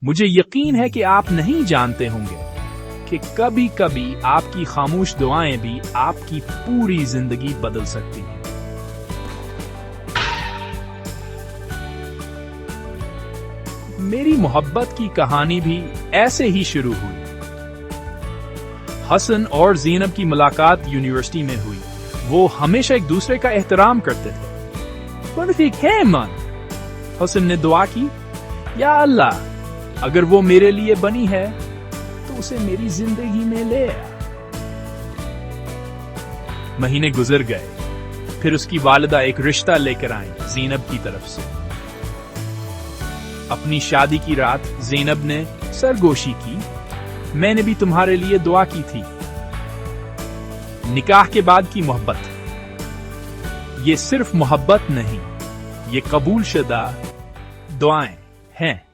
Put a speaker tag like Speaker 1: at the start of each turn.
Speaker 1: مجھے یقین ہے کہ آپ نہیں جانتے ہوں گے کہ کبھی کبھی آپ کی خاموش دعائیں بھی آپ کی پوری زندگی بدل سکتی ہیں۔ میری محبت کی کہانی بھی ایسے ہی شروع ہوئی۔ حسن اور زینب کی ملاقات یونیورسٹی میں ہوئی۔ وہ ہمیشہ ایک دوسرے کا احترام کرتے تھے۔ حسن نے دعا کی، یا اللہ، اگر وہ میرے لیے بنی ہے تو اسے میری زندگی میں لے آ۔ مہینے گزر گئے، پھر اس کی والدہ ایک رشتہ لے کر آئیں زینب کی طرف سے۔ اپنی شادی کی رات زینب نے سرگوشی کی، میں نے بھی تمہارے لیے دعا کی تھی۔ نکاح کے بعد کی محبت، یہ صرف محبت نہیں، یہ قبول شدہ دعائیں ہیں۔